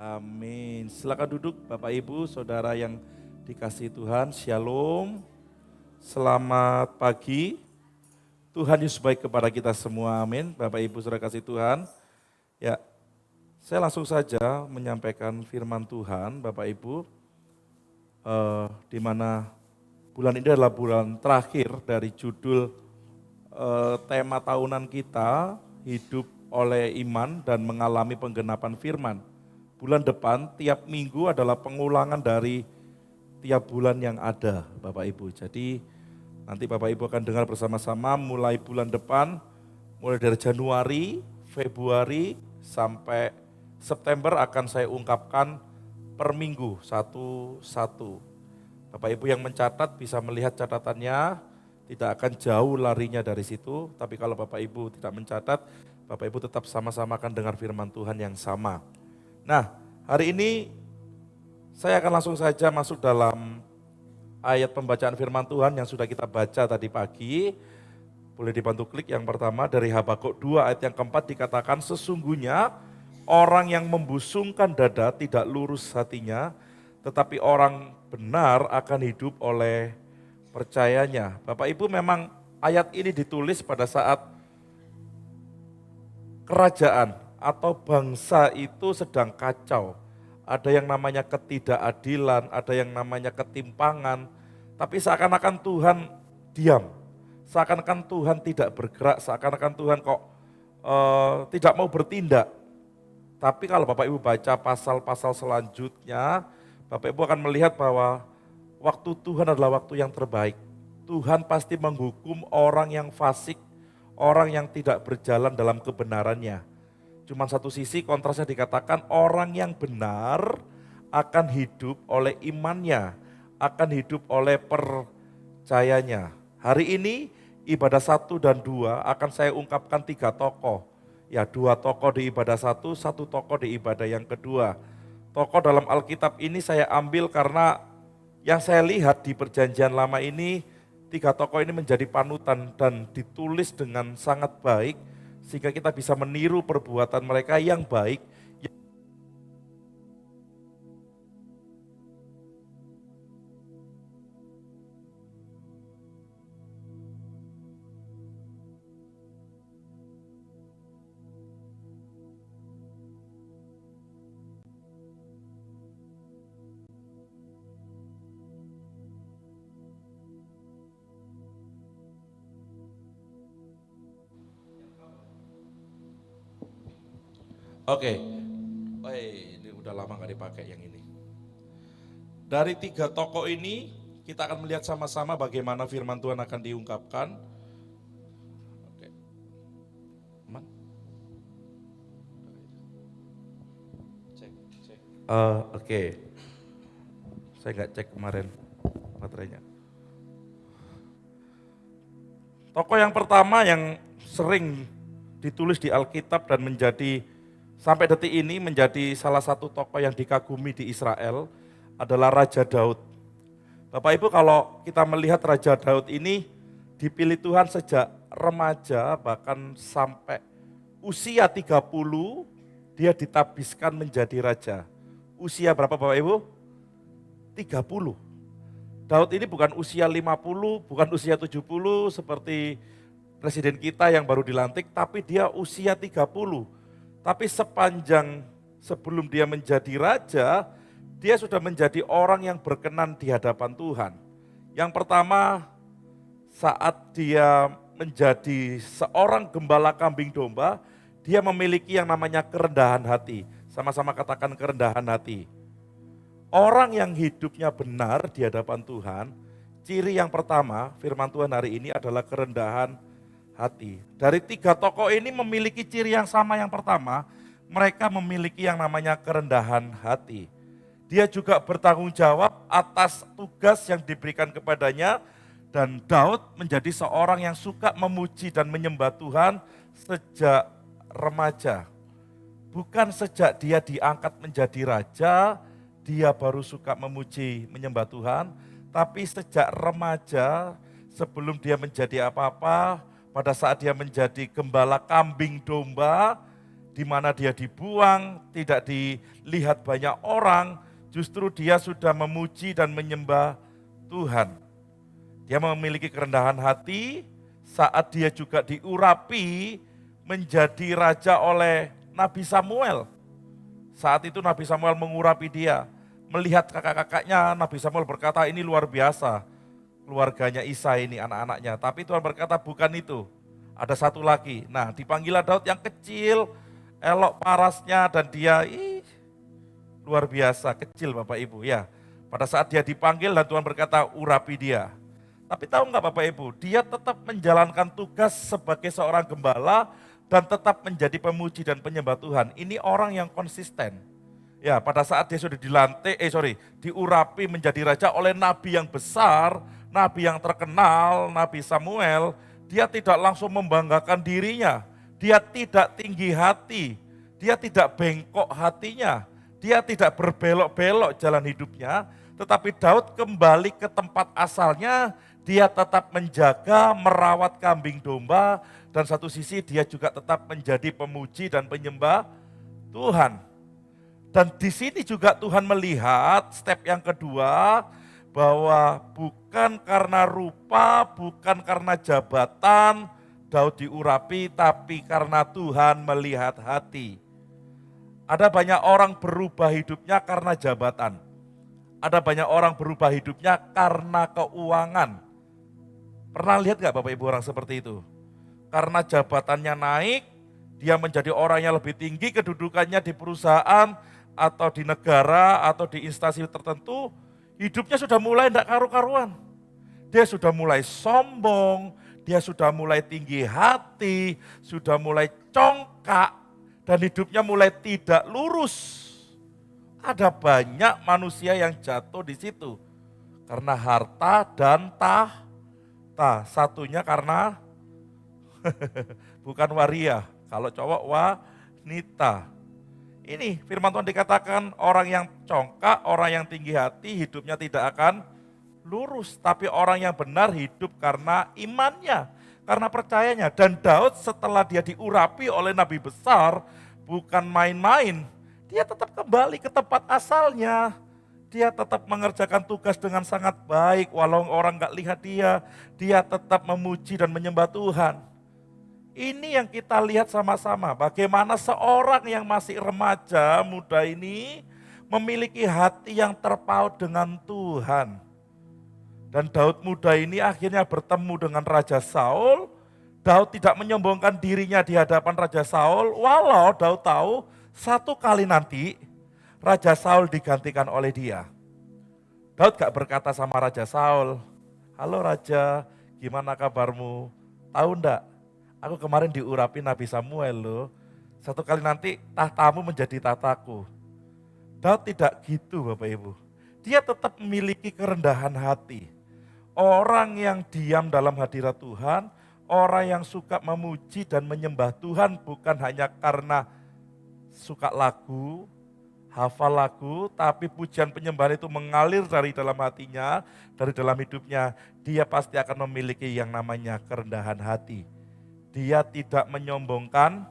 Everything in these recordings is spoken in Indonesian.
Amin. Silakan duduk Bapak Ibu, Saudara yang dikasihi Tuhan. Shalom. Selamat pagi. Tuhan Yesus baik kepada kita semua. Amin. Bapak Ibu Saudara kasih Tuhan. Ya, saya langsung saja menyampaikan firman Tuhan, Bapak Ibu, di mana bulan ini adalah bulan terakhir dari judul tema tahunan kita, hidup oleh iman dan mengalami penggenapan firman. Bulan depan tiap minggu adalah pengulangan dari tiap bulan yang ada, Bapak Ibu. Jadi nanti Bapak Ibu akan dengar bersama-sama mulai bulan depan, mulai dari Januari, Februari, sampai September akan saya ungkapkan per minggu satu-satu. Bapak Ibu yang mencatat bisa melihat catatannya, tidak akan jauh larinya dari situ. Tapi kalau Bapak Ibu tidak mencatat, Bapak Ibu tetap sama-sama akan dengar firman Tuhan yang sama. Nah, hari ini saya akan langsung saja masuk dalam ayat pembacaan firman Tuhan yang sudah kita baca tadi pagi. Boleh dibantu klik yang pertama dari Habakuk 2 ayat yang keempat dikatakan, sesungguhnya orang yang membusungkan dada tidak lurus hatinya, tetapi orang benar akan hidup oleh percayanya. Bapak Ibu, memang ayat ini ditulis pada saat kerajaan atau bangsa itu sedang kacau. Ada yang namanya ketidakadilan, ada yang namanya ketimpangan, tapi seakan-akan Tuhan diam. Seakan-akan Tuhan tidak bergerak, seakan-akan Tuhan kok tidak mau bertindak. Tapi kalau Bapak Ibu baca pasal-pasal selanjutnya, Bapak Ibu akan melihat bahwa waktu Tuhan adalah waktu yang terbaik. Tuhan pasti menghukum orang yang fasik, orang yang tidak berjalan dalam kebenarannya. Cuma satu sisi kontrasnya dikatakan orang yang benar akan hidup oleh imannya, akan hidup oleh percayanya. Hari ini ibadah 1 dan 2 akan saya ungkapkan 3 tokoh. Ya, 2 tokoh di ibadah 1, 1 tokoh di ibadah yang kedua. Tokoh dalam Alkitab ini saya ambil karena yang saya lihat di perjanjian lama ini, 3 tokoh ini menjadi panutan dan ditulis dengan sangat baik, sehingga kita bisa meniru perbuatan mereka yang baik. Oke, ini udah lama gak dipakai yang ini. Dari 3 tokoh ini, kita akan melihat sama-sama bagaimana firman Tuhan akan diungkapkan. Oke. Aman? Cek. Oke. Saya nggak cek kemarin baterainya. Tokoh yang pertama yang sering ditulis di Alkitab dan menjadi sampai detik ini menjadi salah satu tokoh yang dikagumi di Israel adalah Raja Daud. Bapak Ibu, kalau kita melihat Raja Daud ini dipilih Tuhan sejak remaja, bahkan sampai usia 30 dia ditabiskan menjadi raja. Usia berapa Bapak Ibu? 30. Daud ini bukan usia 50, bukan usia 70 seperti presiden kita yang baru dilantik, tapi dia usia 30. Tapi sepanjang sebelum dia menjadi raja, dia sudah menjadi orang yang berkenan di hadapan Tuhan. Yang pertama, saat dia menjadi seorang gembala kambing domba, dia memiliki yang namanya kerendahan hati. Sama-sama katakan kerendahan hati. Orang yang hidupnya benar di hadapan Tuhan, ciri yang pertama firman Tuhan hari ini adalah kerendahan hati. Dari 3 tokoh ini memiliki ciri yang sama. Yang pertama, mereka memiliki yang namanya kerendahan hati. Dia juga bertanggung jawab atas tugas yang diberikan kepadanya, dan Daud menjadi seorang yang suka memuji dan menyembah Tuhan sejak remaja. Bukan sejak dia diangkat menjadi raja, dia baru suka memuji, menyembah Tuhan, tapi sejak remaja, sebelum dia menjadi apa-apa, pada saat dia menjadi gembala kambing domba, di mana dia dibuang, tidak dilihat banyak orang, justru dia sudah memuji dan menyembah Tuhan. Dia memiliki kerendahan hati saat dia juga diurapi menjadi raja oleh Nabi Samuel. Saat itu Nabi Samuel mengurapi dia. Melihat kakak-kakaknya, Nabi Samuel berkata, ini luar biasa keluarganya Isai ini, anak-anaknya. Tapi Tuhan berkata, bukan itu. Ada satu lagi. Nah, dipanggillah Daud yang kecil, elok parasnya, dan dia luar biasa, kecil Bapak Ibu. Ya, pada saat dia dipanggil dan Tuhan berkata, urapi dia. Tapi tahu nggak Bapak Ibu, dia tetap menjalankan tugas sebagai seorang gembala dan tetap menjadi pemuji dan penyembah Tuhan. Ini orang yang konsisten. Ya, pada saat dia sudah diurapi menjadi raja oleh nabi yang besar, nabi yang terkenal, Nabi Samuel, dia tidak langsung membanggakan dirinya. Dia tidak tinggi hati, dia tidak bengkok hatinya, dia tidak berbelok-belok jalan hidupnya, tetapi Daud kembali ke tempat asalnya. Dia tetap menjaga, merawat kambing domba, dan satu sisi dia juga tetap menjadi pemuji dan penyembah Tuhan. Dan di sini juga Tuhan melihat step yang kedua, bahwa bukan karena rupa, bukan karena jabatan Daud diurapi, tapi karena Tuhan melihat hati. Ada banyak orang berubah hidupnya karena jabatan. Ada banyak orang berubah hidupnya karena keuangan. Pernah lihat gak Bapak Ibu orang seperti itu? Karena jabatannya naik, dia menjadi orang yang lebih tinggi kedudukannya di perusahaan atau di negara atau di instansi tertentu, hidupnya sudah mulai tidak karu-karuan. Dia sudah mulai sombong, dia sudah mulai tinggi hati, sudah mulai congkak, dan hidupnya mulai tidak lurus. Ada banyak manusia yang jatuh di situ karena harta dan tahta. Satunya karena bukan waria, kalau cowok wanita. Ini firman Tuhan dikatakan orang yang congkak, orang yang tinggi hati hidupnya tidak akan lurus. Tapi orang yang benar hidup karena imannya, karena percayanya. Dan Daud setelah dia diurapi oleh nabi besar, bukan main-main, dia tetap kembali ke tempat asalnya. Dia tetap mengerjakan tugas dengan sangat baik, walau orang gak lihat dia tetap memuji dan menyembah Tuhan. Ini yang kita lihat sama-sama, bagaimana seorang yang masih remaja muda ini memiliki hati yang terpaut dengan Tuhan. Dan Daud muda ini akhirnya bertemu dengan Raja Saul. Daud tidak menyombongkan dirinya di hadapan Raja Saul, walau Daud tahu satu kali nanti Raja Saul digantikan oleh dia. Daud gak berkata sama Raja Saul, halo Raja, gimana kabarmu? Tahu enggak, aku kemarin diurapi Nabi Samuel loh. Satu kali nanti tahtamu menjadi tahtaku. Daud tidak gitu Bapak Ibu. Dia tetap memiliki kerendahan hati. Orang yang diam dalam hadirat Tuhan, orang yang suka memuji dan menyembah Tuhan bukan hanya karena suka lagu, hafal lagu, tapi pujian penyembahan itu mengalir dari dalam hatinya, dari dalam hidupnya. Dia pasti akan memiliki yang namanya kerendahan hati. Dia tidak menyombongkan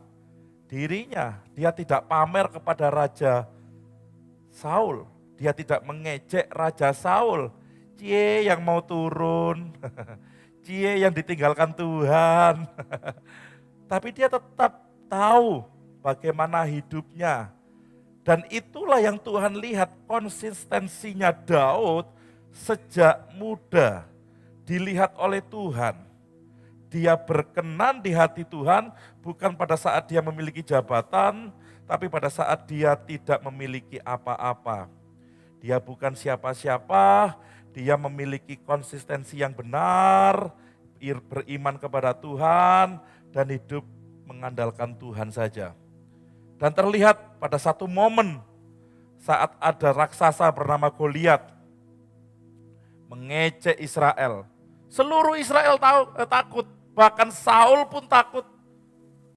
dirinya, dia tidak pamer kepada Raja Saul, dia tidak mengejek Raja Saul. Cie yang mau turun, cie yang ditinggalkan Tuhan. Tapi dia tetap tahu bagaimana hidupnya. Dan itulah yang Tuhan lihat, konsistensinya Daud sejak muda dilihat oleh Tuhan. Dia berkenan di hati Tuhan bukan pada saat dia memiliki jabatan, tapi pada saat dia tidak memiliki apa-apa. Dia bukan siapa-siapa, dia memiliki konsistensi yang benar, beriman kepada Tuhan, dan hidup mengandalkan Tuhan saja. Dan terlihat pada satu momen saat ada raksasa bernama Goliat mengejek Israel. Seluruh Israel takut, bahkan Saul pun takut.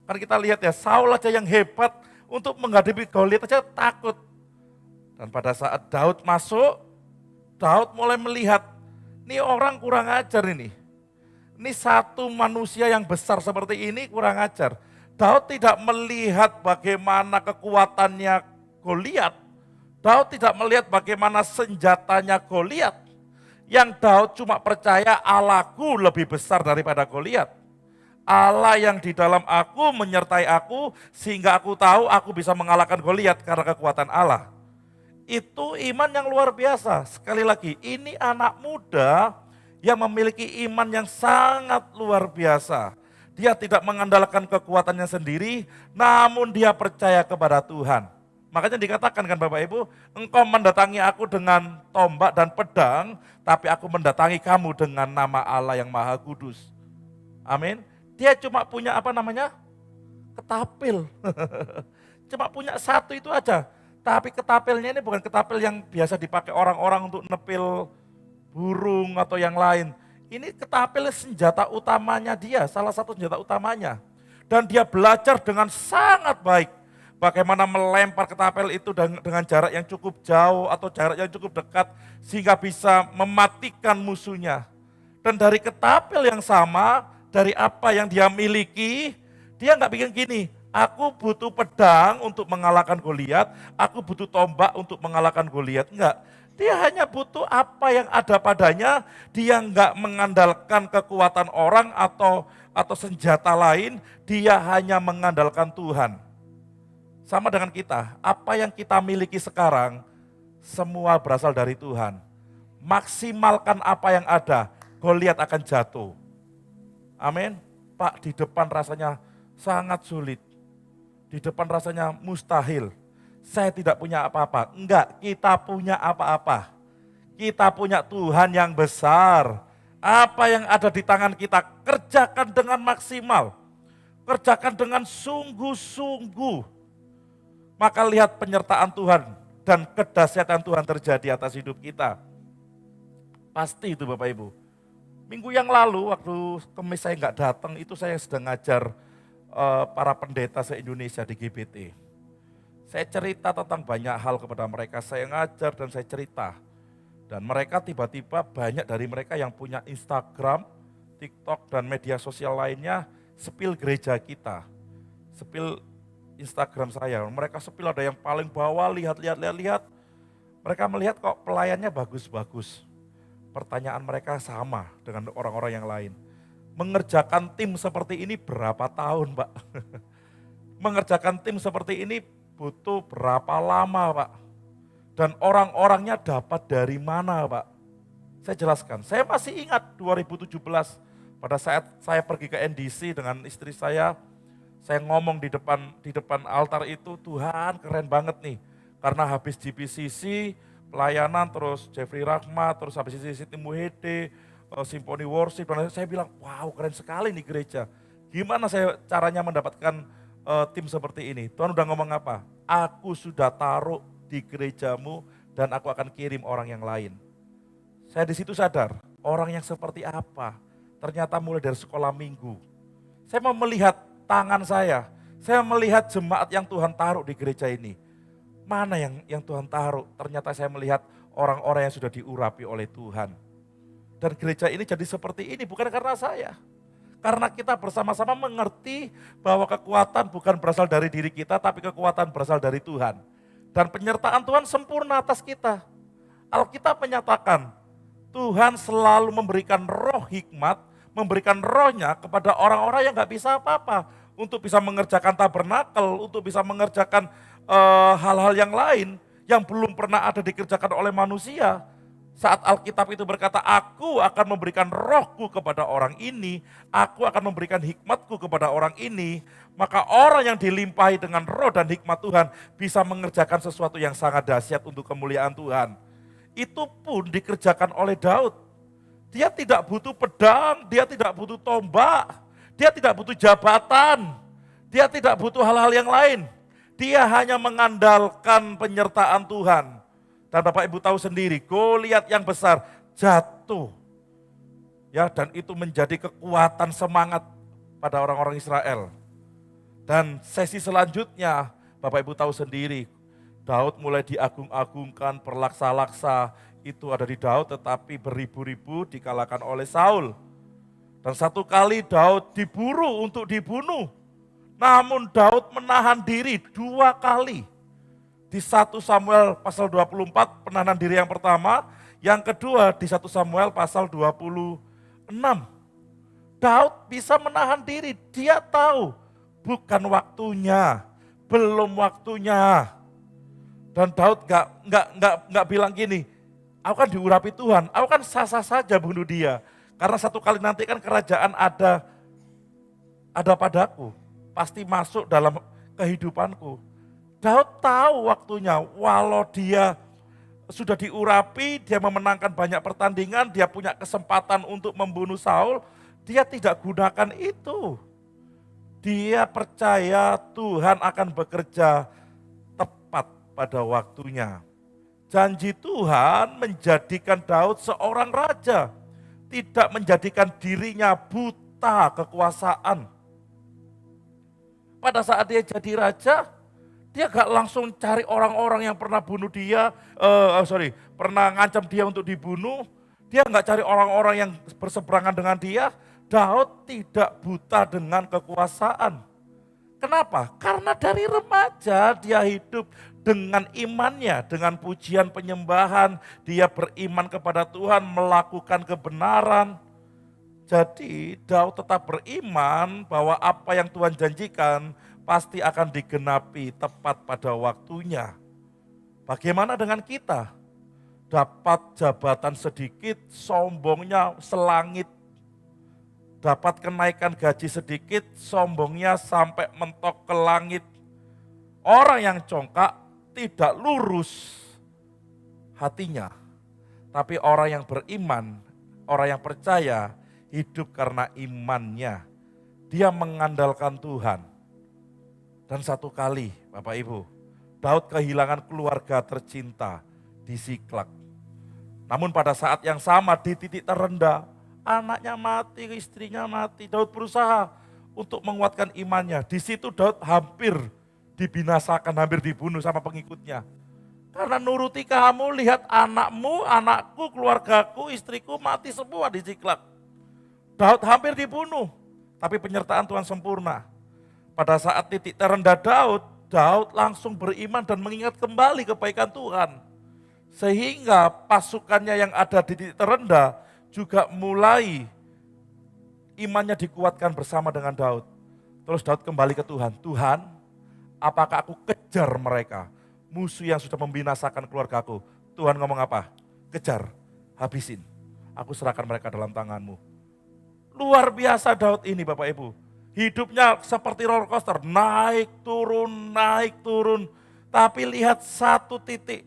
Kan kita lihat ya, Saul aja yang hebat untuk menghadapi Goliat aja takut. Dan pada saat Daud masuk, Daud mulai melihat, ini orang kurang ajar ini. Ini satu manusia yang besar seperti ini kurang ajar. Daud tidak melihat bagaimana kekuatannya Goliat. Daud tidak melihat bagaimana senjatanya Goliat. Yang Daud cuma percaya Allahku lebih besar daripada Goliat. Allah yang di dalam aku menyertai aku sehingga aku tahu aku bisa mengalahkan Goliat karena kekuatan Allah. Itu iman yang luar biasa. Sekali lagi, ini anak muda yang memiliki iman yang sangat luar biasa. Dia tidak mengandalkan kekuatannya sendiri, namun dia percaya kepada Tuhan. Makanya dikatakan kan Bapak Ibu, engkau mendatangi aku dengan tombak dan pedang, tapi aku mendatangi kamu dengan nama Allah yang Maha Kudus. Amin. Dia cuma punya apa namanya? Ketapil. Cuma punya satu itu aja. Tapi ketapelnya ini bukan ketapel yang biasa dipakai orang-orang untuk nepil burung atau yang lain. Ini ketapel senjata utamanya dia, salah satu senjata utamanya. Dan dia belajar dengan sangat baik bagaimana melempar ketapel itu dengan jarak yang cukup jauh atau jarak yang cukup dekat sehingga bisa mematikan musuhnya. Dan dari ketapel yang sama, dari apa yang dia miliki, dia nggak bikin gini, aku butuh pedang untuk mengalahkan Goliat, aku butuh tombak untuk mengalahkan Goliat. Enggak, dia hanya butuh apa yang ada padanya, dia nggak mengandalkan kekuatan orang atau senjata lain, dia hanya mengandalkan Tuhan. Sama dengan kita, apa yang kita miliki sekarang, semua berasal dari Tuhan. Maksimalkan apa yang ada, Goliat akan jatuh. Amin. Pak, di depan rasanya sangat sulit. Di depan rasanya mustahil. Saya tidak punya apa-apa. Enggak, kita punya apa-apa. Kita punya Tuhan yang besar. Apa yang ada di tangan kita, kerjakan dengan maksimal. Kerjakan dengan sungguh-sungguh. Maka lihat penyertaan Tuhan dan kedahsyatan Tuhan terjadi atas hidup kita. Pasti itu Bapak Ibu. Minggu yang lalu waktu Kemis saya nggak datang, itu saya sedang ngajar para pendeta se-Indonesia di GBT. Saya cerita tentang banyak hal kepada mereka, saya ngajar dan saya cerita. Dan mereka tiba-tiba banyak dari mereka yang punya Instagram, TikTok dan media sosial lainnya, sepil gereja kita. Sepil Instagram saya, mereka sepil ada yang paling bawah, lihat. Mereka melihat kok pelayannya bagus-bagus. Pertanyaan mereka sama dengan orang-orang yang lain. Mengerjakan tim seperti ini berapa tahun, Pak? Mengerjakan tim seperti ini butuh berapa lama, Pak? Dan orang-orangnya dapat dari mana, Pak? Saya jelaskan, saya masih ingat 2017 pada saat saya pergi ke NDC dengan istri saya ngomong di depan altar itu, Tuhan keren banget nih. Karena habis GPCC, pelayanan, terus Jeffrey Rahmat, terus habis GPCC Tim Muhede, Symphony Worship, dan saya bilang, wow keren sekali nih gereja. Gimana saya caranya mendapatkan tim seperti ini? Tuhan udah ngomong apa? Aku sudah taruh di gerejamu dan aku akan kirim orang yang lain. Saya di situ sadar, orang yang seperti apa? Ternyata mulai dari sekolah minggu. Saya mau melihat tangan saya melihat jemaat yang Tuhan taruh di gereja ini. Mana yang Tuhan taruh? Ternyata saya melihat orang-orang yang sudah diurapi oleh Tuhan. Dan gereja ini jadi seperti ini bukan karena saya. Karena kita bersama-sama mengerti bahwa kekuatan bukan berasal dari diri kita, tapi kekuatan berasal dari Tuhan. Dan penyertaan Tuhan sempurna atas kita. Alkitab menyatakan, Tuhan selalu memberikan roh hikmat, memberikan rohnya kepada orang-orang yang gak bisa apa-apa. Untuk bisa mengerjakan tabernakel, untuk bisa mengerjakan hal-hal yang lain yang belum pernah ada dikerjakan oleh manusia. Saat Alkitab itu berkata, aku akan memberikan rohku kepada orang ini, aku akan memberikan hikmatku kepada orang ini, maka orang yang dilimpahi dengan roh dan hikmat Tuhan bisa mengerjakan sesuatu yang sangat dahsyat untuk kemuliaan Tuhan. Itu pun dikerjakan oleh Daud. Dia tidak butuh pedang, dia tidak butuh tombak, dia tidak butuh jabatan, dia tidak butuh hal-hal yang lain. Dia hanya mengandalkan penyertaan Tuhan. Dan Bapak Ibu tahu sendiri, Goliat yang besar jatuh. Ya, dan itu menjadi kekuatan semangat pada orang-orang Israel. Dan sesi selanjutnya, Bapak Ibu tahu sendiri, Daud mulai diagung-agungkan, berlaksa-laksa, itu ada di Daud, tetapi beribu-ribu dikalahkan oleh Saul. Dan satu kali Daud diburu untuk dibunuh. Namun Daud menahan diri 2 kali. Di 1 Samuel pasal 24 penahanan diri yang pertama, yang kedua di 1 Samuel pasal 26. Daud bisa menahan diri, dia tahu bukan waktunya, belum waktunya. Dan Daud nggak bilang gini, aku kan diurapi Tuhan, aku kan sah-sah saja bunuh dia. Karena 1 kali nanti kan kerajaan ada padaku, pasti masuk dalam kehidupanku. Daud tahu waktunya, walau dia sudah diurapi, dia memenangkan banyak pertandingan, dia punya kesempatan untuk membunuh Saul, dia tidak gunakan itu. Dia percaya Tuhan akan bekerja tepat pada waktunya. Janji Tuhan menjadikan Daud seorang raja, tidak menjadikan dirinya buta kekuasaan. Pada saat dia jadi raja, dia gak langsung cari orang-orang yang pernah bunuh dia, pernah ngancam dia untuk dibunuh. Dia gak cari orang-orang yang berseberangan dengan dia. Daud tidak buta dengan kekuasaan. Kenapa? Karena dari remaja dia hidup dengan imannya, dengan pujian penyembahan. Dia beriman kepada Tuhan, melakukan kebenaran. Jadi Daud tetap beriman bahwa apa yang Tuhan janjikan pasti akan digenapi tepat pada waktunya. Bagaimana dengan kita? Dapat jabatan sedikit, sombongnya selangit. Dapat kenaikan gaji sedikit, sombongnya sampai mentok ke langit. Orang yang congkak tidak lurus hatinya. Tapi orang yang beriman, orang yang percaya, hidup karena imannya. Dia mengandalkan Tuhan. Dan 1 kali, Bapak Ibu, Daud kehilangan keluarga tercinta di Siklak. Namun pada saat yang sama di titik terendah, anaknya mati, istrinya mati. Daud berusaha untuk menguatkan imannya. Di situ Daud hampir dibinasakan, hampir dibunuh sama pengikutnya. Karena nuruti kamu, lihat anakmu, anakku, keluargaku, istriku mati semua di Siklak. Daud hampir dibunuh, tapi penyertaan Tuhan sempurna. Pada saat titik terendah Daud langsung beriman dan mengingat kembali kebaikan Tuhan. Sehingga pasukannya yang ada di titik terendah juga mulai imannya dikuatkan bersama dengan Daud. Terus Daud kembali ke Tuhan. Tuhan, apakah aku kejar mereka? Musuh yang sudah membinasakan keluargaku. Tuhan ngomong apa? Kejar, habisin. Aku serahkan mereka dalam tanganmu. Luar biasa Daud ini Bapak Ibu. Hidupnya seperti roller coaster, naik turun. Tapi lihat satu titik,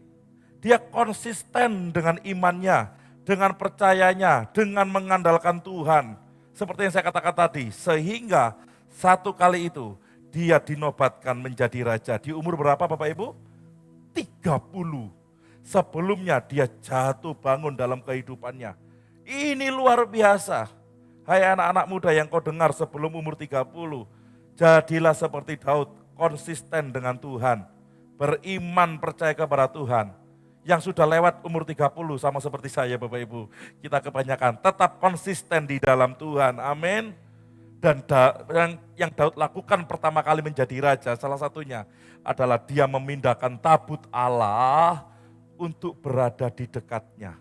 dia konsisten dengan imannya, dengan percayanya, dengan mengandalkan Tuhan. Seperti yang saya katakan tadi, sehingga 1 kali itu dia dinobatkan menjadi raja. Di umur berapa Bapak Ibu? 30. Sebelumnya dia jatuh bangun dalam kehidupannya. Ini luar biasa. Hai anak-anak muda yang kau dengar sebelum umur 30, jadilah seperti Daud, konsisten dengan Tuhan, beriman percaya kepada Tuhan. Yang sudah lewat umur 30 sama seperti saya Bapak Ibu, kita kebanyakan tetap konsisten di dalam Tuhan, amin. Dan yang Daud lakukan pertama kali menjadi raja, salah satunya adalah dia memindahkan tabut Allah untuk berada di dekatnya.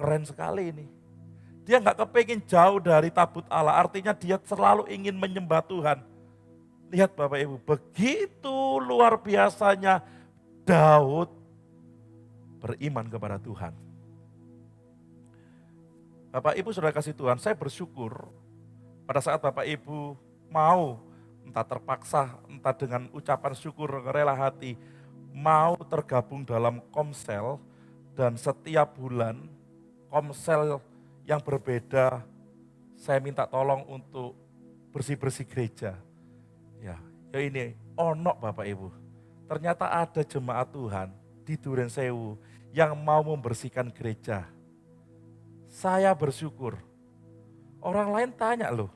Keren sekali ini. Dia nggak kepingin jauh dari tabut Allah, artinya dia selalu ingin menyembah Tuhan. Lihat Bapak Ibu, begitu luar biasanya Daud beriman kepada Tuhan. Bapak Ibu sudah kasih Tuhan, saya bersyukur pada saat Bapak Ibu mau, entah terpaksa, entah dengan ucapan syukur rela hati, mau tergabung dalam Komsel dan setiap bulan Komsel yang berbeda, saya minta tolong untuk bersih-bersih gereja. Ya ini onok Bapak Ibu. Ternyata ada jemaat Tuhan di Duren Sewu yang mau membersihkan gereja. Saya bersyukur. Orang lain tanya loh,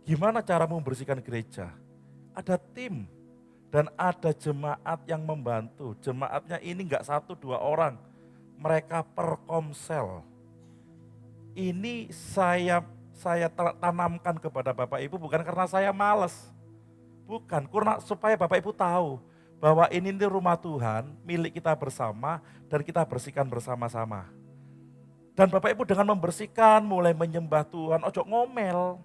gimana cara membersihkan gereja? Ada tim dan ada jemaat yang membantu. Jemaatnya ini enggak 1-2 orang, mereka per Komsel. Ini saya tanamkan kepada Bapak Ibu bukan karena saya malas. Bukan, karena supaya Bapak Ibu tahu bahwa ini rumah Tuhan, milik kita bersama dan kita bersihkan bersama-sama. Dan Bapak Ibu dengan membersihkan, mulai menyembah Tuhan, ojo ngomel.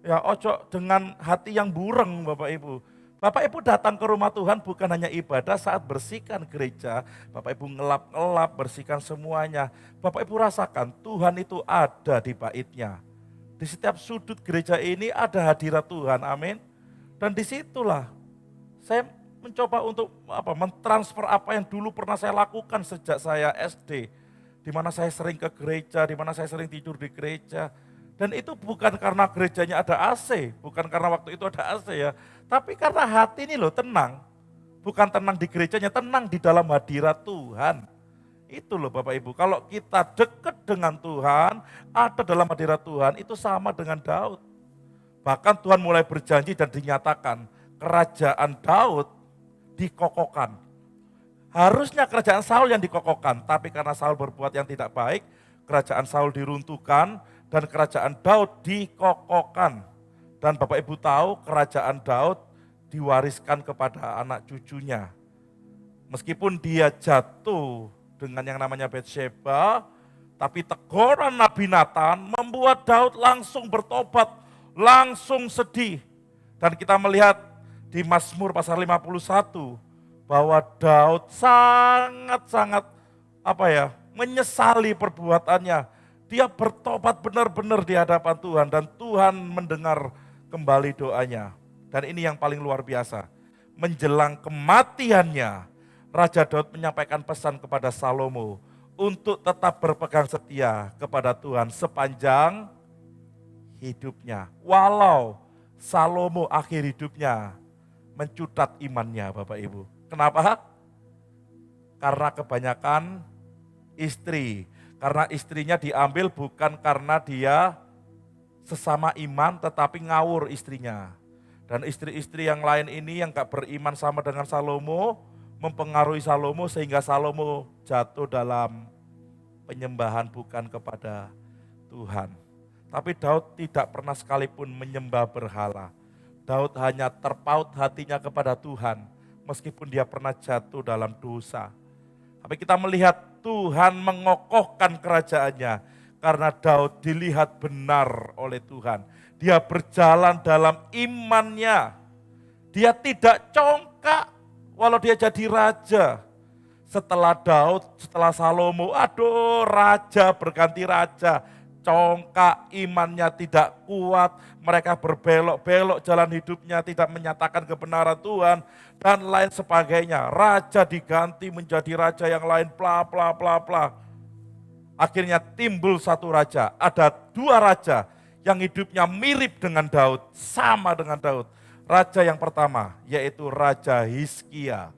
Ya, ojo dengan hati yang bureng Bapak Ibu. Bapak Ibu datang ke rumah Tuhan bukan hanya ibadah saat bersihkan gereja, Bapak Ibu ngelap-ngelap, bersihkan semuanya. Bapak Ibu rasakan Tuhan itu ada di baitnya. Di setiap sudut gereja ini ada hadirat Tuhan, amin. Dan disitulah saya mencoba untuk mentransfer apa yang dulu pernah saya lakukan sejak saya SD. Di mana saya sering ke gereja, di mana saya sering tidur di gereja. Dan itu bukan karena gerejanya ada AC, bukan karena waktu itu ada AC ya. Tapi karena hati ini loh tenang. Bukan tenang di gerejanya, tenang di dalam hadirat Tuhan. Itu loh Bapak Ibu, kalau kita dekat dengan Tuhan, ada dalam hadirat Tuhan, itu sama dengan Daud. Bahkan Tuhan mulai berjanji dan dinyatakan, kerajaan Daud dikokohkan. Harusnya kerajaan Saul yang dikokohkan, tapi karena Saul berbuat yang tidak baik, kerajaan Saul diruntuhkan dan kerajaan Daud dikokohkan. Dan Bapak Ibu tahu kerajaan Daud diwariskan kepada anak cucunya. Meskipun dia jatuh dengan yang namanya Batsheba, tapi teguran Nabi Nathan membuat Daud langsung bertobat, langsung sedih. Dan kita melihat di Mazmur pasal 51 bahwa Daud sangat-sangat menyesali perbuatannya. Dia bertobat benar-benar di hadapan Tuhan dan Tuhan mendengar kembali doanya. Dan ini yang paling luar biasa. Menjelang kematiannya, Raja Daud menyampaikan pesan kepada Salomo untuk tetap berpegang setia kepada Tuhan sepanjang hidupnya. Walau Salomo akhir hidupnya mencutat imannya Bapak Ibu. Kenapa? Karena kebanyakan istri. Karena istrinya diambil bukan karena dia sesama iman tetapi ngawur istrinya. Dan istri-istri yang lain ini yang gak beriman sama dengan Salomo, mempengaruhi Salomo sehingga Salomo jatuh dalam penyembahan bukan kepada Tuhan. Tapi Daud tidak pernah sekalipun menyembah berhala. Daud hanya terpaut hatinya kepada Tuhan meskipun dia pernah jatuh dalam dosa. Tapi kita melihat Tuhan mengokohkan kerajaannya karena Daud dilihat benar oleh Tuhan. Dia berjalan dalam imannya. Dia tidak congkak walau dia jadi raja. Setelah Daud, setelah Salomo, raja berganti raja. Congkak, imannya tidak kuat, mereka berbelok-belok jalan hidupnya, tidak menyatakan kebenaran Tuhan, dan lain sebagainya. Raja diganti menjadi raja yang lain, bla bla bla bla. Akhirnya timbul satu raja, ada dua raja yang hidupnya mirip dengan Daud, sama dengan Daud. Raja yang pertama yaitu Raja Hizkia.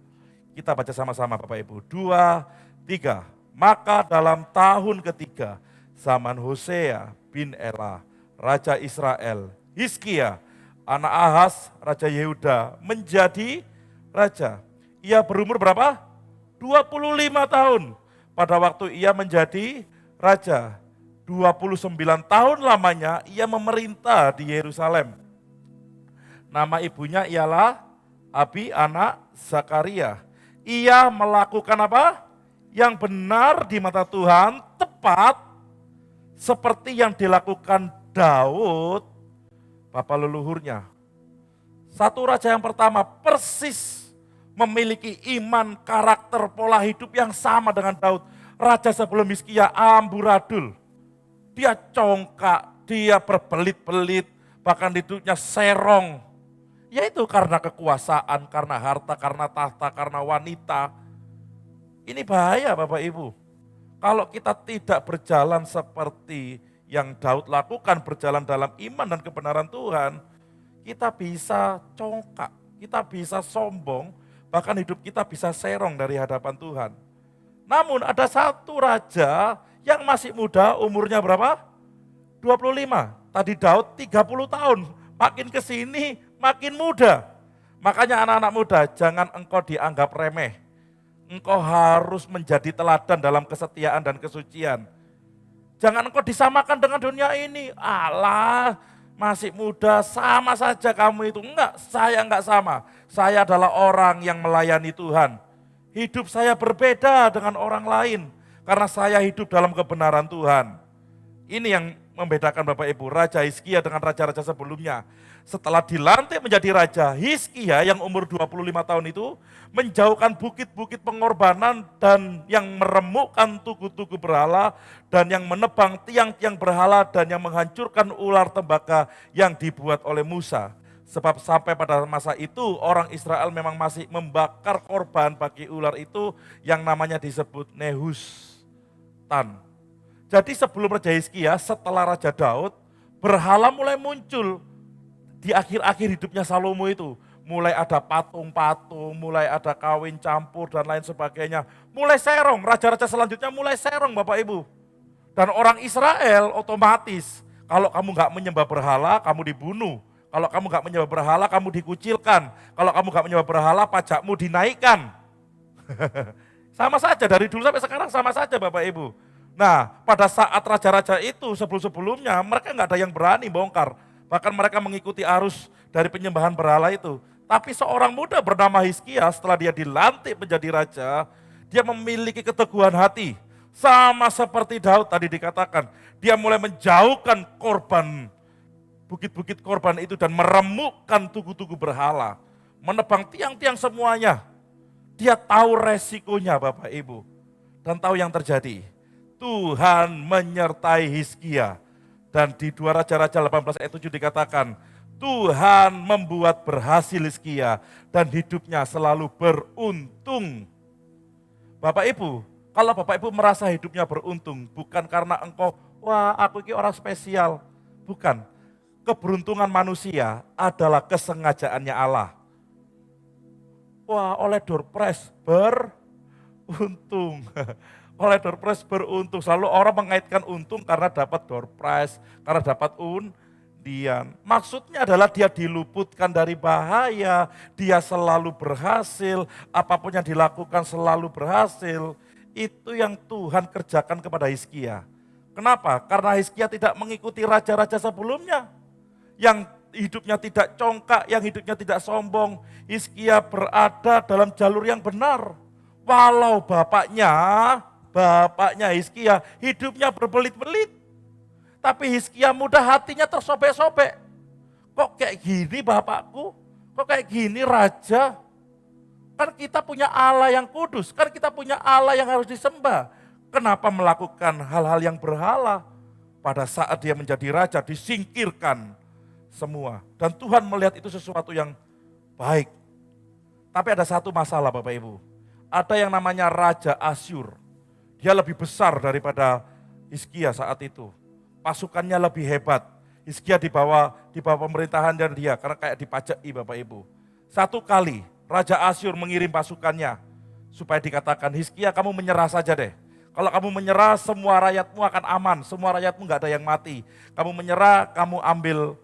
Kita baca sama-sama Bapak Ibu, 2, 3. Maka dalam tahun ketiga, zaman Hosea bin Elah, Raja Israel, Hizkia, anak Ahaz, Raja Yehuda, menjadi raja. Ia berumur berapa? 25 tahun. Pada waktu ia menjadi raja, 29 tahun lamanya ia memerintah di Yerusalem. Nama ibunya ialah Abi anak Zakaria. Ia melakukan apa? Yang benar di mata Tuhan, tepat seperti yang dilakukan Daud, bapa leluhurnya. Satu raja yang pertama persis memiliki iman, karakter, pola hidup yang sama dengan Daud. Raja sebelum Hizkia amburadul. Dia congkak, dia berbelit-belit, bahkan hidupnya serong. Yaitu karena kekuasaan, karena harta, karena tahta, karena wanita. Ini bahaya Bapak Ibu. Kalau kita tidak berjalan seperti yang Daud lakukan, berjalan dalam iman dan kebenaran Tuhan, kita bisa congkak, kita bisa sombong, bahkan hidup kita bisa serong dari hadapan Tuhan. Namun ada satu raja yang masih muda, umurnya berapa? 25. Tadi Daud 30 tahun, makin ke sini makin muda. Makanya anak-anak muda, jangan engkau dianggap remeh. Engkau harus menjadi teladan dalam kesetiaan dan kesucian. Jangan engkau disamakan dengan dunia ini. Allah, masih muda, sama saja kamu itu. Enggak, saya enggak sama. Saya adalah orang yang melayani Tuhan. Hidup saya berbeda dengan orang lain, karena saya hidup dalam kebenaran Tuhan. Ini yang membedakan Bapak Ibu, Raja Hizkia dengan raja-raja sebelumnya. Setelah dilantik menjadi raja, Hizkia yang umur 25 tahun itu menjauhkan bukit-bukit pengorbanan dan yang meremukkan tugu-tugu berhala dan yang menebang tiang-tiang berhala dan yang menghancurkan ular tembaga yang dibuat oleh Musa. Sebab sampai pada masa itu orang Israel memang masih membakar korban bagi ular itu yang namanya disebut Nehustan. Jadi sebelum Raja Hizkia, setelah Raja Daud, berhala mulai muncul di akhir-akhir hidupnya Salomo itu. Mulai ada patung-patung, mulai ada kawin campur dan lain sebagainya. Mulai serong, raja-raja selanjutnya mulai serong Bapak Ibu. Dan orang Israel otomatis, kalau kamu gak menyembah berhala, kamu dibunuh. Kalau kamu gak menyembah berhala, kamu dikucilkan. Kalau kamu gak menyembah berhala, pajakmu dinaikkan. Sama saja, dari dulu sampai sekarang sama saja Bapak Ibu. Nah, pada saat raja-raja itu sebelum-sebelumnya mereka nggak ada yang berani bongkar. Bahkan mereka mengikuti arus dari penyembahan berhala itu. Tapi seorang muda bernama Hizkia setelah dia dilantik menjadi raja, dia memiliki keteguhan hati. Sama seperti Daud tadi dikatakan, dia mulai menjauhkan korban, bukit-bukit korban itu dan meremukkan tugu-tugu berhala. Menebang tiang-tiang semuanya. Dia tahu resikonya Bapak Ibu. Dan tahu yang terjadi. Tuhan menyertai Hizkia. Dan di 2 Raja-Raja 18 ayat 7 dikatakan, Tuhan membuat berhasil Hizkia dan hidupnya selalu beruntung. Bapak Ibu, kalau Bapak Ibu merasa hidupnya beruntung, bukan karena engkau, wah aku ini orang spesial. Bukan, keberuntungan manusia adalah kesengajaannya Allah. Wah oleh door prize beruntung. Oleh door prize beruntung. Selalu orang mengaitkan untung karena dapat door prize, karena dapat undian. Maksudnya adalah dia diluputkan dari bahaya, dia selalu berhasil, apapun yang dilakukan selalu berhasil. Itu yang Tuhan kerjakan kepada Hizkia. Kenapa? Karena Hizkia tidak mengikuti raja-raja sebelumnya. Yang hidupnya tidak congkak, yang hidupnya tidak sombong. Hizkia berada dalam jalur yang benar. Walau bapaknya Hizkia hidupnya berbelit-belit. Tapi Hizkia muda hatinya tersobek-sobek. Kok kayak gini bapakku? Kok kayak gini raja? Kan kita punya Allah yang kudus, kan kita punya Allah yang harus disembah. Kenapa melakukan hal-hal yang berhala? Pada saat dia menjadi raja disingkirkan semua. Dan Tuhan melihat itu sesuatu yang baik. Tapi ada satu masalah Bapak Ibu. Ada yang namanya Raja Asyur. Dia lebih besar daripada Hizkia saat itu. Pasukannya lebih hebat. Hizkia di bawah pemerintahan dan dia, karena kayak dipajaki Bapak Ibu. Satu kali Raja Asyur mengirim pasukannya supaya dikatakan, Hizkia kamu menyerah saja deh. Kalau kamu menyerah semua rakyatmu akan aman, semua rakyatmu gak ada yang mati. Kamu menyerah, kamu ambil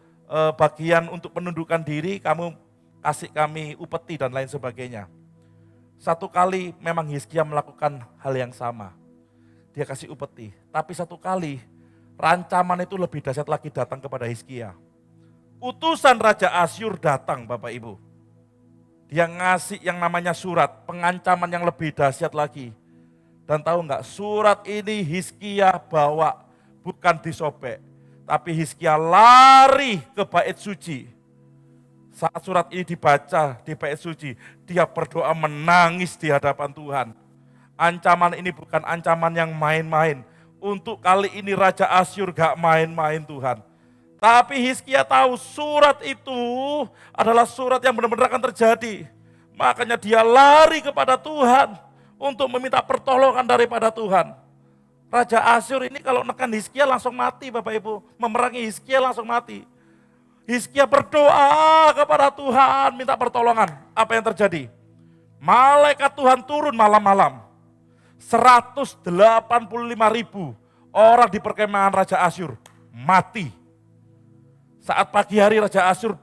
bagian untuk penundukan diri, kamu kasih kami upeti dan lain sebagainya. Satu kali memang Hizkia melakukan hal yang sama. Dia kasih upeti. Tapi satu kali rancaman itu lebih dahsyat lagi datang kepada Hizkia. Utusan Raja Asyur datang Bapak Ibu. Dia ngasih yang namanya surat, pengancaman yang lebih dahsyat lagi. Dan tahu enggak, surat ini Hizkia bawa bukan disobek. Tapi Hizkia lari ke bait suci. Saat surat ini dibaca di bait suci, dia berdoa menangis di hadapan Tuhan. Ancaman ini bukan ancaman yang main-main. Untuk kali ini Raja Asyur gak main-main Tuhan. Tapi Hizkia tahu surat itu adalah surat yang benar-benar akan terjadi. Makanya dia lari kepada Tuhan untuk meminta pertolongan daripada Tuhan. Raja Asyur ini kalau nekan Hizkia langsung mati Bapak Ibu. Memerangi Hizkia langsung mati. Hizkia berdoa kepada Tuhan minta pertolongan. Apa yang terjadi? Malaikat Tuhan turun malam-malam. 185.000 orang di perkemahan Raja Asyur mati. Saat pagi hari Raja Asyur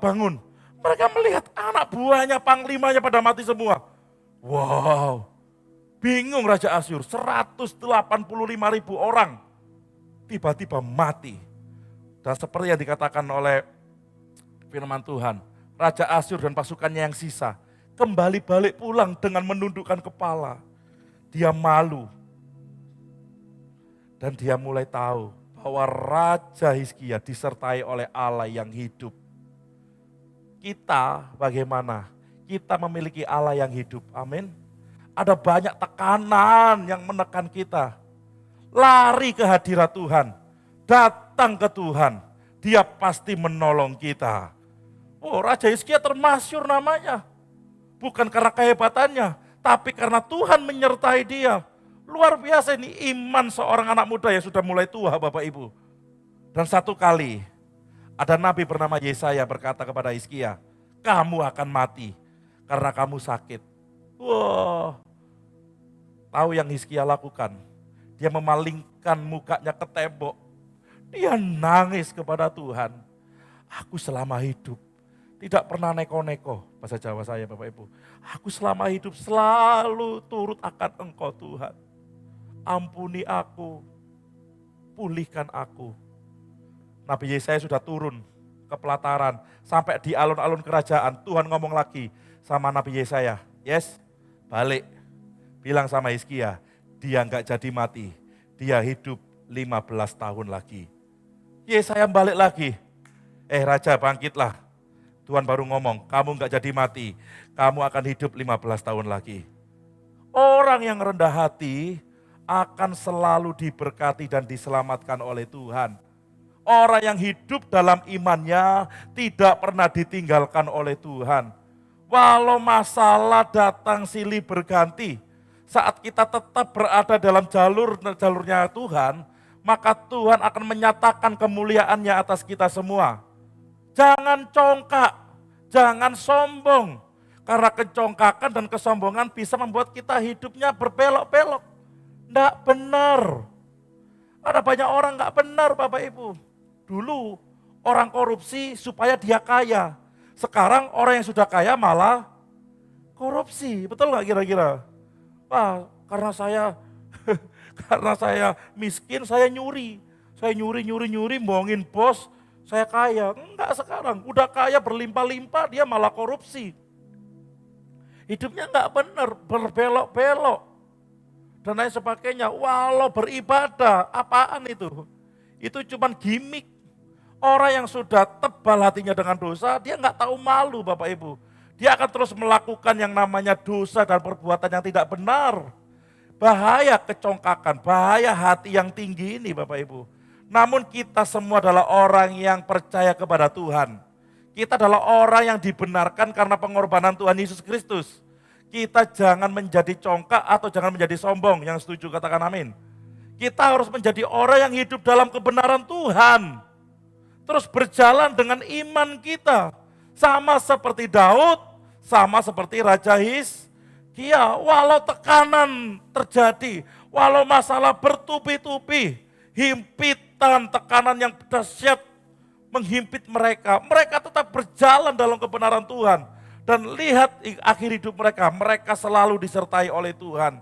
bangun, mereka melihat anak buahnya, panglimanya pada mati semua. Wow, bingung Raja Asyur, 185.000 orang tiba-tiba mati. Dan seperti yang dikatakan oleh firman Tuhan, Raja Asyur dan pasukannya yang sisa kembali balik pulang dengan menundukkan kepala. Dia malu. Dan dia mulai tahu bahwa Raja Hizkia disertai oleh Allah yang hidup. Kita bagaimana? Kita memiliki Allah yang hidup. Amin. Ada banyak tekanan yang menekan kita. Lari ke hadirat Tuhan. Datang ke Tuhan. Dia pasti menolong kita. Oh, Raja Hizkia termasyhur namanya. Bukan karena kehebatannya, tapi karena Tuhan menyertai dia. Luar biasa ini iman seorang anak muda yang sudah mulai tua, Bapak Ibu. Dan satu kali ada nabi bernama Yesaya berkata kepada Hizkia, kamu akan mati karena kamu sakit. Wah, tahu yang Hizkia lakukan? Dia memalingkan mukanya ke tembok. Dia nangis kepada Tuhan. Aku selama hidup tidak pernah neko-neko, bahasa Jawa saya Bapak Ibu. Aku selama hidup selalu turut akan Engkau Tuhan. Ampuni aku, pulihkan aku. Nabi Yesaya sudah turun ke pelataran, sampai di alun-alun kerajaan. Tuhan ngomong lagi sama Nabi Yesaya, yes, balik. Bilang sama Hizkia, dia enggak jadi mati, dia hidup 15 tahun lagi. Yesaya balik lagi, Raja bangkitlah. Tuhan baru ngomong, kamu enggak jadi mati, kamu akan hidup 15 tahun lagi. Orang yang rendah hati akan selalu diberkati dan diselamatkan oleh Tuhan. Orang yang hidup dalam imannya tidak pernah ditinggalkan oleh Tuhan. Walau masalah datang silih berganti, saat kita tetap berada dalam jalurnya Tuhan, maka Tuhan akan menyatakan kemuliaannya atas kita semua. Jangan congkak, jangan sombong. Karena kecongkakan dan kesombongan bisa membuat kita hidupnya berbelok-belok. Tidak benar. Ada banyak orang nggak benar Bapak Ibu. Dulu orang korupsi supaya dia kaya. Sekarang orang yang sudah kaya malah korupsi. Betul nggak kira-kira? Wah, karena saya miskin, saya nyuri. Saya nyuri, bohongin bos, saya kaya. Enggak sekarang, udah kaya berlimpah-limpah, dia malah korupsi. Hidupnya enggak benar, berbelok-belok. Dan lain sebagainya, walau beribadah, apaan itu? Itu cuman gimmick. Orang yang sudah tebal hatinya dengan dosa, dia enggak tahu malu Bapak Ibu. Dia akan terus melakukan yang namanya dosa dan perbuatan yang tidak benar. Bahaya kecongkakan, bahaya hati yang tinggi ini Bapak Ibu. Namun kita semua adalah orang yang percaya kepada Tuhan. Kita adalah orang yang dibenarkan karena pengorbanan Tuhan Yesus Kristus. Kita jangan menjadi congkak atau jangan menjadi sombong. Yang setuju katakan amin. Kita harus menjadi orang yang hidup dalam kebenaran Tuhan. Terus berjalan dengan iman kita. Sama seperti Daud, sama seperti Raja Hizkia. Walau tekanan terjadi, walau masalah bertubi-tubi, himpitan, tekanan yang dahsyat menghimpit mereka. Mereka tetap berjalan dalam kebenaran Tuhan. Dan lihat akhir hidup mereka, mereka selalu disertai oleh Tuhan.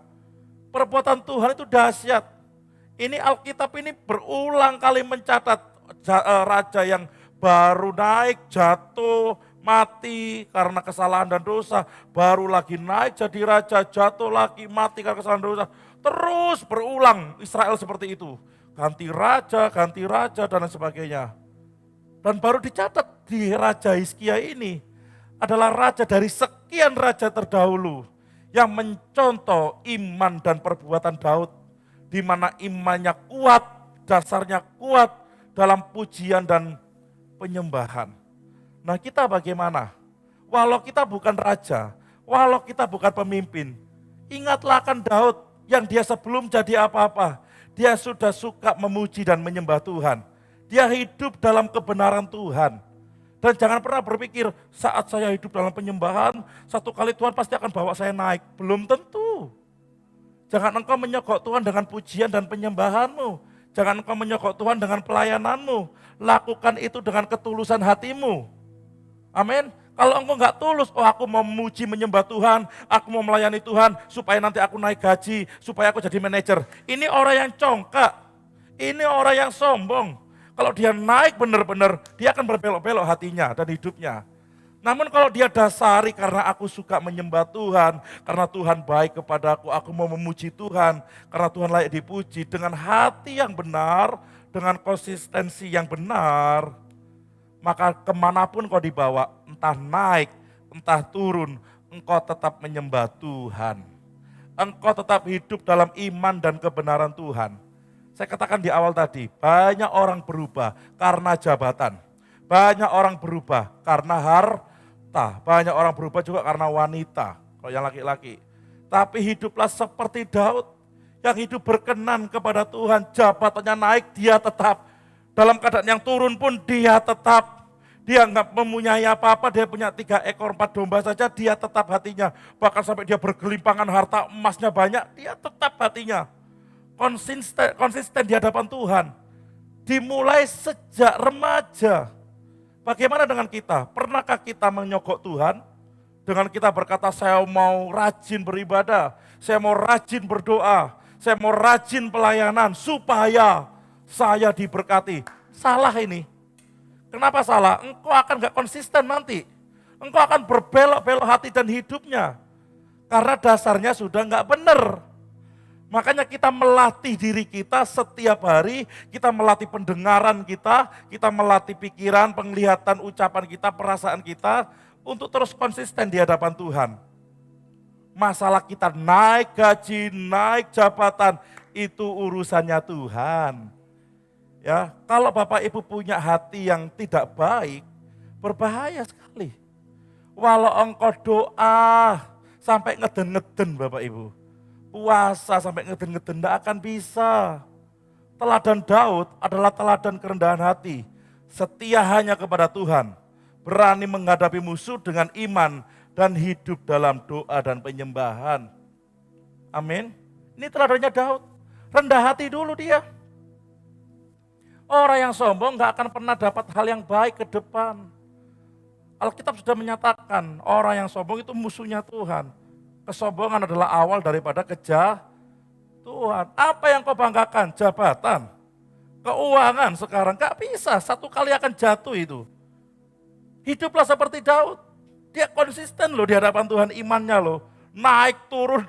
Perbuatan Tuhan itu dahsyat. Ini Alkitab ini berulang kali mencatat raja yang baru naik, jatuh, mati karena kesalahan dan dosa. Baru lagi naik jadi raja, jatuh lagi, mati karena kesalahan dan dosa. Terus berulang Israel seperti itu. Ganti raja, dan lain sebagainya. Dan baru dicatat di Raja Hizkia ini adalah raja dari sekian raja terdahulu yang mencontoh iman dan perbuatan Daud, di mana imannya kuat, dasarnya kuat dalam pujian dan penyembahan. Nah kita bagaimana? Walau kita bukan raja, walau kita bukan pemimpin, ingatlah akan Daud yang dia sebelum jadi apa-apa, dia sudah suka memuji dan menyembah Tuhan. Dia hidup dalam kebenaran Tuhan. Dan jangan pernah berpikir saat saya hidup dalam penyembahan, satu kali Tuhan pasti akan bawa saya naik. Belum tentu. Jangan engkau menyogok Tuhan dengan pujian dan penyembahanmu. Jangan engkau menyogok Tuhan dengan pelayananmu. Lakukan itu dengan ketulusan hatimu. Amin. Kalau engkau nggak tulus, aku mau memuji menyembah Tuhan, aku mau melayani Tuhan, supaya nanti aku naik gaji, supaya aku jadi manajer. Ini orang yang congkak, ini orang yang sombong. Kalau dia naik benar-benar, dia akan berbelok-belok hatinya dan hidupnya. Namun kalau dia dasari karena aku suka menyembah Tuhan, karena Tuhan baik kepadaku, aku mau memuji Tuhan, karena Tuhan layak dipuji, dengan hati yang benar, dengan konsistensi yang benar, maka kemanapun kau dibawa, entah naik, entah turun, engkau tetap menyembah Tuhan. Engkau tetap hidup dalam iman dan kebenaran Tuhan. Saya katakan di awal tadi, banyak orang berubah karena jabatan. Banyak orang berubah karena harta. Banyak orang berubah juga karena wanita, kalau yang laki-laki. Tapi hiduplah seperti Daud, yang hidup berkenan kepada Tuhan. Jabatannya naik, dia tetap. Dalam keadaan yang turun pun dia tetap. Dia nggak mempunyai apa-apa, dia punya 3 ekor 4 domba saja, dia tetap hatinya. Bahkan sampai dia bergelimpangan harta emasnya banyak, dia tetap hatinya. Konsisten di hadapan Tuhan. Dimulai sejak remaja. Bagaimana dengan kita? Pernahkah kita menyogok Tuhan? Dengan kita berkata, saya mau rajin beribadah, saya mau rajin berdoa, saya mau rajin pelayanan supaya saya diberkati. Salah ini. Kenapa salah? Engkau akan gak konsisten nanti. Engkau akan berbelok-belok hati dan hidupnya. Karena dasarnya sudah gak benar. Makanya kita melatih diri kita setiap hari, kita melatih pendengaran kita melatih pikiran, penglihatan, ucapan kita, perasaan kita, untuk terus konsisten di hadapan Tuhan. Masalah kita naik gaji, naik jabatan, itu urusannya Tuhan. Ya, kalau Bapak Ibu punya hati yang tidak baik, berbahaya sekali. Walau engkau doa sampai ngeden-ngeden Bapak Ibu, puasa sampai ngeden-ngeden, tidak akan bisa. Teladan Daud adalah teladan kerendahan hati, setia hanya kepada Tuhan, berani menghadapi musuh dengan iman, dan hidup dalam doa dan penyembahan. Amin. Ini teladannya Daud, rendah hati dulu dia. Orang yang sombong gak akan pernah dapat hal yang baik ke depan. Alkitab sudah menyatakan orang yang sombong itu musuhnya Tuhan. Kesombongan adalah awal daripada kejatuhan. Apa yang kau banggakan? Jabatan, keuangan sekarang. Gak bisa, satu kali akan jatuh itu. Hiduplah seperti Daud. Dia konsisten loh di hadapan Tuhan, imannya loh. Naik turun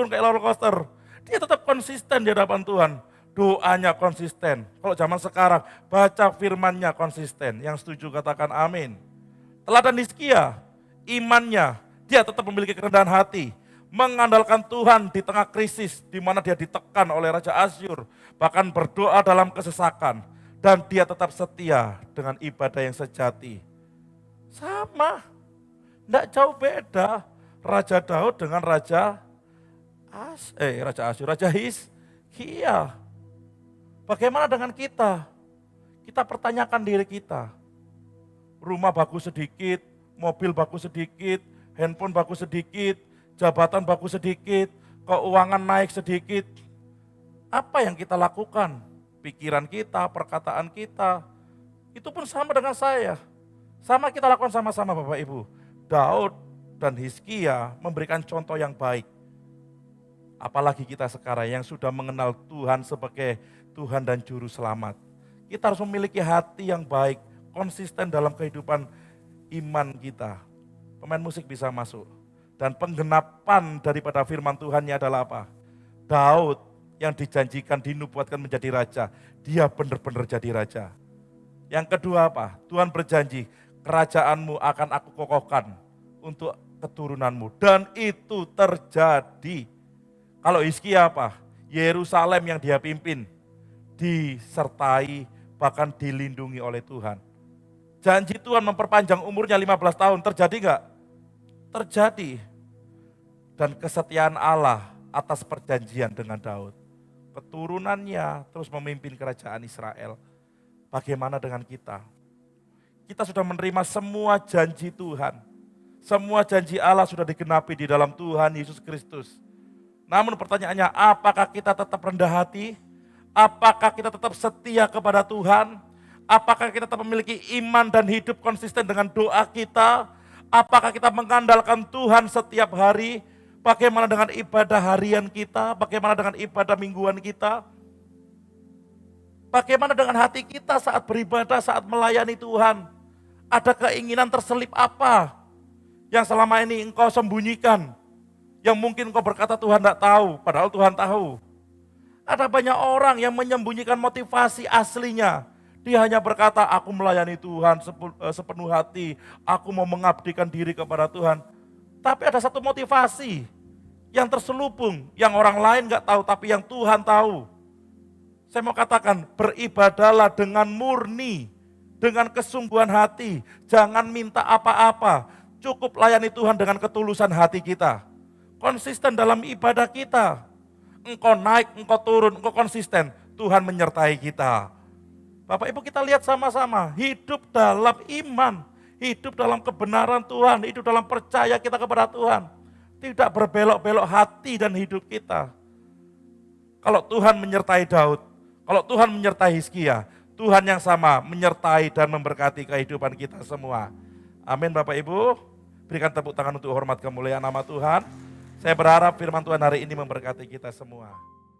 kayak roller coaster. Dia tetap konsisten di hadapan Tuhan. Doanya konsisten. Kalau zaman sekarang, baca firmannya konsisten. Yang setuju katakan amin. Teladan Hizkia, imannya, dia tetap memiliki kerendahan hati. Mengandalkan Tuhan di tengah krisis, di mana dia ditekan oleh Raja Asyur. Bahkan berdoa dalam kesesakan. Dan dia tetap setia dengan ibadah yang sejati. Sama, tidak jauh beda. Raja Daud dengan Raja Hizkia. Bagaimana dengan kita? Kita pertanyakan diri kita. Rumah bagus sedikit, mobil bagus sedikit, handphone bagus sedikit, jabatan bagus sedikit, keuangan naik sedikit. Apa yang kita lakukan? Pikiran kita, perkataan kita, itu pun sama dengan saya. Sama kita lakukan sama-sama Bapak Ibu. Daud dan Hizkia memberikan contoh yang baik. Apalagi kita sekarang yang sudah mengenal Tuhan sebagai Tuhan dan Juru Selamat. Kita harus memiliki hati yang baik, konsisten dalam kehidupan iman kita. Pemain musik bisa masuk. Dan penggenapan daripada firman Tuhannya adalah apa? Daud yang dijanjikan, dinubuatkan menjadi raja. Dia benar-benar jadi raja. Yang kedua apa? Tuhan berjanji, kerajaanmu akan aku kokohkan untuk keturunanmu. Dan itu terjadi. Kalau Hizkia apa? Yerusalem yang dia pimpin, disertai bahkan dilindungi oleh Tuhan. Janji Tuhan memperpanjang umurnya 15 tahun, terjadi enggak? Terjadi. Dan kesetiaan Allah atas perjanjian dengan Daud. Keturunannya terus memimpin kerajaan Israel. Bagaimana dengan kita? Kita sudah menerima semua janji Tuhan. Semua janji Allah sudah digenapi di dalam Tuhan Yesus Kristus. Namun pertanyaannya, apakah kita tetap rendah hati? Apakah kita tetap setia kepada Tuhan? Apakah kita tetap memiliki iman dan hidup konsisten dengan doa kita? Apakah kita mengandalkan Tuhan setiap hari? Bagaimana dengan ibadah harian kita? Bagaimana dengan ibadah mingguan kita? Bagaimana dengan hati kita saat beribadah, saat melayani Tuhan? Ada keinginan terselip apa yang selama ini engkau sembunyikan? Yang mungkin engkau berkata Tuhan tidak tahu, padahal Tuhan tahu. Ada banyak orang yang menyembunyikan motivasi aslinya. Dia hanya berkata, aku melayani Tuhan sepenuh hati, aku mau mengabdikan diri kepada Tuhan. Tapi ada satu motivasi yang terselubung, yang orang lain gak tahu, tapi yang Tuhan tahu. Saya mau katakan, beribadahlah dengan murni, dengan kesungguhan hati. Jangan minta apa-apa, cukup layani Tuhan dengan ketulusan hati kita. Konsisten dalam ibadah kita. Engkau naik, engkau turun, engkau konsisten, Tuhan menyertai kita. Bapak Ibu kita lihat sama-sama, hidup dalam iman, hidup dalam kebenaran Tuhan, hidup dalam percaya kita kepada Tuhan. Tidak berbelok-belok hati dan hidup kita. Kalau Tuhan menyertai Daud, kalau Tuhan menyertai Hizkia, Tuhan yang sama menyertai dan memberkati kehidupan kita semua. Amin Bapak Ibu, berikan tepuk tangan untuk hormat kemuliaan nama Tuhan. Saya berharap firman Tuhan hari ini memberkati kita semua.